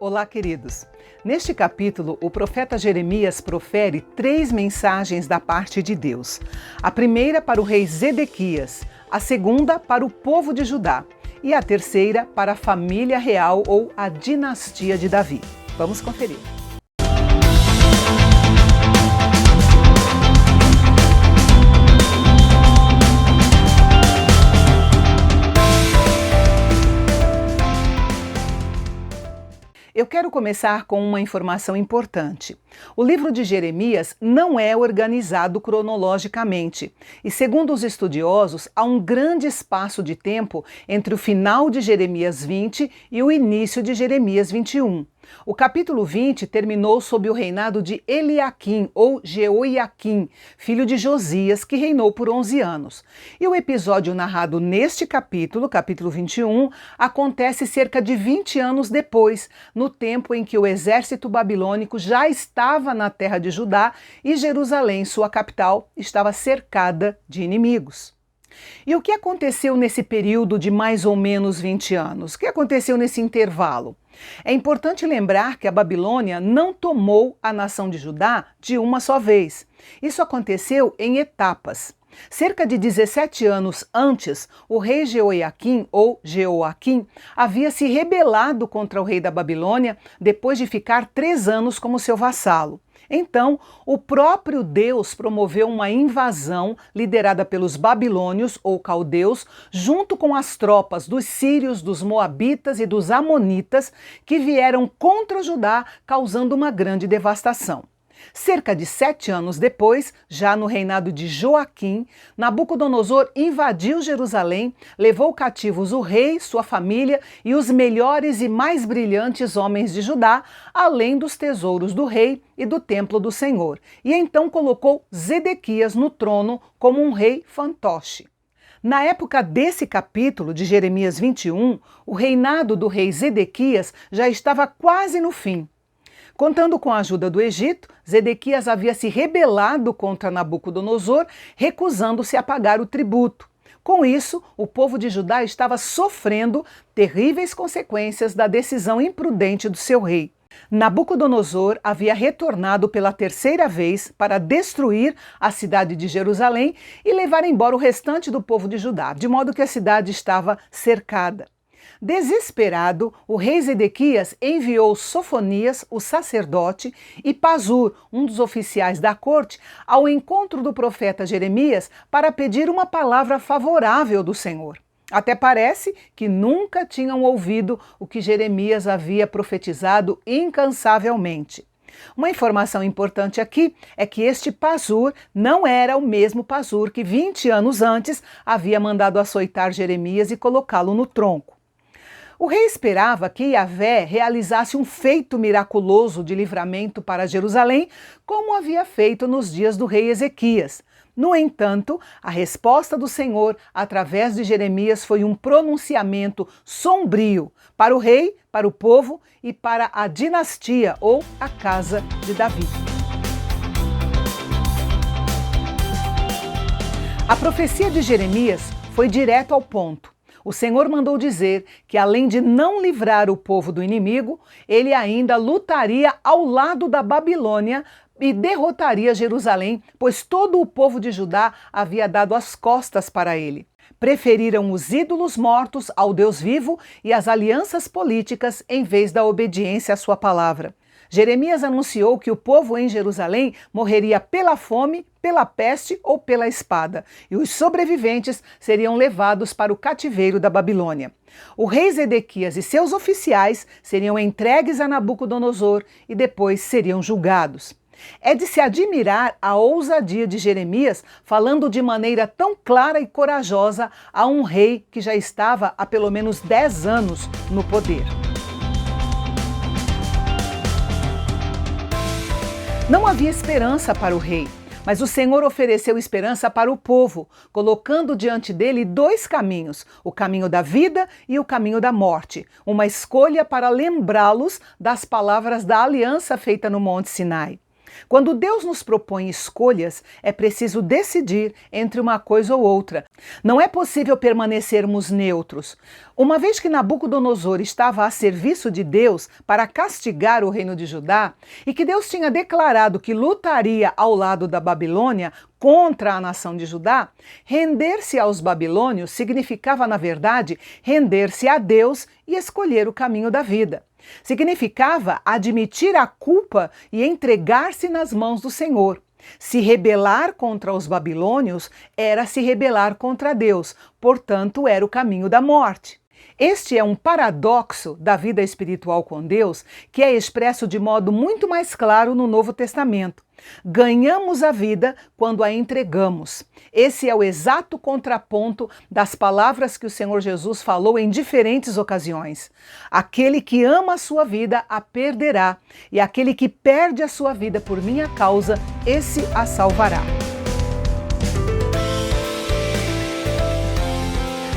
Olá, queridos! Neste capítulo, o profeta Jeremias profere 3 mensagens da parte de Deus. A primeira para o rei Zedequias, a segunda para o povo de Judá e a terceira para a família real ou a dinastia de Davi. Vamos conferir. Eu quero começar com uma informação importante. O livro de Jeremias não é organizado cronologicamente e, segundo os estudiosos, há um grande espaço de tempo entre o final de Jeremias 20 e o início de Jeremias 21. O capítulo 20 terminou sob o reinado de Eliaquim, ou Jeoiaquim, filho de Josias, que reinou por 11 anos. E o episódio narrado neste capítulo, capítulo 21, acontece cerca de 20 anos depois, no tempo em que o exército babilônico já estava na terra de Judá e Jerusalém, sua capital, estava cercada de inimigos. E o que aconteceu nesse período de mais ou menos 20 anos? O que aconteceu nesse intervalo? É importante lembrar que a Babilônia não tomou a nação de Judá de uma só vez. Isso aconteceu em etapas. Cerca de 17 anos antes, o rei Jeoiaquim, ou Jeoaquim, havia se rebelado contra o rei da Babilônia depois de ficar 3 anos como seu vassalo. Então, o próprio Deus promoveu uma invasão liderada pelos babilônios ou caldeus, junto com as tropas dos sírios, dos moabitas e dos amonitas, que vieram contra Judá, causando uma grande devastação. Cerca de 7 anos depois, já no reinado de Joaquim, Nabucodonosor invadiu Jerusalém, levou cativos o rei, sua família e os melhores e mais brilhantes homens de Judá, além dos tesouros do rei e do templo do Senhor, e então colocou Zedequias no trono como um rei fantoche. Na época desse capítulo de Jeremias 21, o reinado do rei Zedequias já estava quase no fim. Contando com a ajuda do Egito, Zedequias havia se rebelado contra Nabucodonosor, recusando-se a pagar o tributo. Com isso, o povo de Judá estava sofrendo terríveis consequências da decisão imprudente do seu rei. Nabucodonosor havia retornado pela 3ª vez para destruir a cidade de Jerusalém e levar embora o restante do povo de Judá, de modo que a cidade estava cercada. Desesperado, o rei Zedequias enviou Sofonias, o sacerdote, e Pazur, um dos oficiais da corte, ao encontro do profeta Jeremias para pedir uma palavra favorável do Senhor. Até parece que nunca tinham ouvido o que Jeremias havia profetizado incansavelmente. Uma informação importante aqui é que este Pazur não era o mesmo Pazur que 20 anos antes havia mandado açoitar Jeremias e colocá-lo no tronco. O rei esperava que Yahvé realizasse um feito miraculoso de livramento para Jerusalém, como havia feito nos dias do rei Ezequias. No entanto, a resposta do Senhor, através de Jeremias, foi um pronunciamento sombrio para o rei, para o povo e para a dinastia ou a casa de Davi. A profecia de Jeremias foi direto ao ponto. O Senhor mandou dizer que, além de não livrar o povo do inimigo, ele ainda lutaria ao lado da Babilônia e derrotaria Jerusalém, pois todo o povo de Judá havia dado as costas para ele. Preferiram os ídolos mortos ao Deus vivo e as alianças políticas em vez da obediência à sua palavra. Jeremias anunciou que o povo em Jerusalém morreria pela fome, pela peste ou pela espada, e os sobreviventes seriam levados para o cativeiro da Babilônia. O rei Zedequias e seus oficiais seriam entregues a Nabucodonosor e depois seriam julgados. É de se admirar a ousadia de Jeremias falando de maneira tão clara e corajosa a um rei que já estava há pelo menos 10 anos no poder. Não havia esperança para o rei, mas o Senhor ofereceu esperança para o povo, colocando diante dele 2 caminhos, o caminho da vida e o caminho da morte, uma escolha para lembrá-los das palavras da aliança feita no Monte Sinai. Quando Deus nos propõe escolhas, é preciso decidir entre uma coisa ou outra. Não é possível permanecermos neutros. Uma vez que Nabucodonosor estava a serviço de Deus para castigar o reino de Judá, e que Deus tinha declarado que lutaria ao lado da Babilônia contra a nação de Judá, render-se aos babilônios significava, na verdade, render-se a Deus e escolher o caminho da vida. Significava admitir a culpa e entregar-se nas mãos do Senhor. Se rebelar contra os babilônios era se rebelar contra Deus, portanto, era o caminho da morte. Este é um paradoxo da vida espiritual com Deus que é expresso de modo muito mais claro no Novo Testamento. Ganhamos a vida quando a entregamos. Esse é o exato contraponto das palavras que o Senhor Jesus falou em diferentes ocasiões. Aquele que ama a sua vida a perderá, e aquele que perde a sua vida por minha causa, esse a salvará.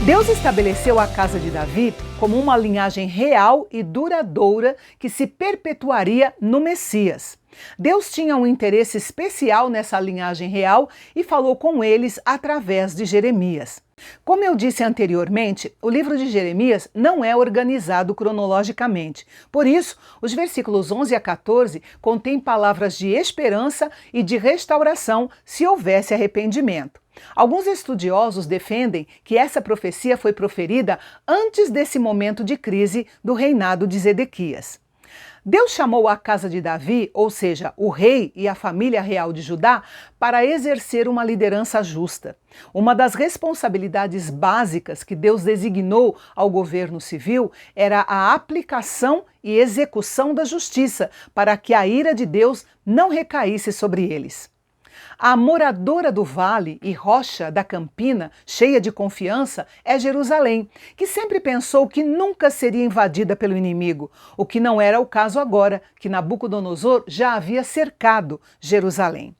Deus estabeleceu a casa de Davi como uma linhagem real e duradoura que se perpetuaria no Messias. Deus tinha um interesse especial nessa linhagem real e falou com eles através de Jeremias. Como eu disse anteriormente, o livro de Jeremias não é organizado cronologicamente. Por isso, os versículos 11 a 14 contêm palavras de esperança e de restauração se houvesse arrependimento. Alguns estudiosos defendem que essa profecia foi proferida antes desse momento de crise do reinado de Zedequias. Deus chamou a casa de Davi, ou seja, o rei e a família real de Judá, para exercer uma liderança justa. Uma das responsabilidades básicas que Deus designou ao governo civil era a aplicação e execução da justiça, para que a ira de Deus não recaísse sobre eles. A moradora do vale e rocha da campina, cheia de confiança, é Jerusalém, que sempre pensou que nunca seria invadida pelo inimigo, o que não era o caso agora, que Nabucodonosor já havia cercado Jerusalém.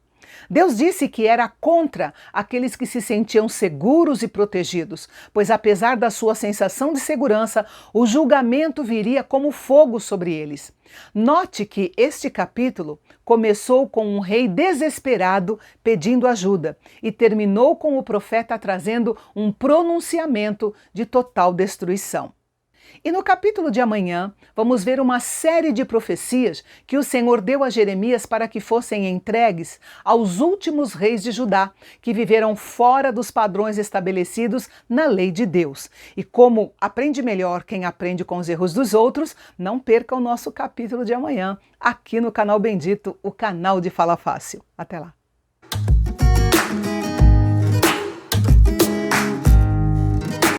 Deus disse que era contra aqueles que se sentiam seguros e protegidos, pois apesar da sua sensação de segurança, o julgamento viria como fogo sobre eles. Note que este capítulo começou com um rei desesperado pedindo ajuda e terminou com o profeta trazendo um pronunciamento de total destruição. E no capítulo de amanhã, vamos ver uma série de profecias que o Senhor deu a Jeremias para que fossem entregues aos últimos reis de Judá, que viveram fora dos padrões estabelecidos na lei de Deus. E como aprende melhor quem aprende com os erros dos outros, não perca o nosso capítulo de amanhã, aqui no canal Bendito, o canal de Fala Fácil. Até lá!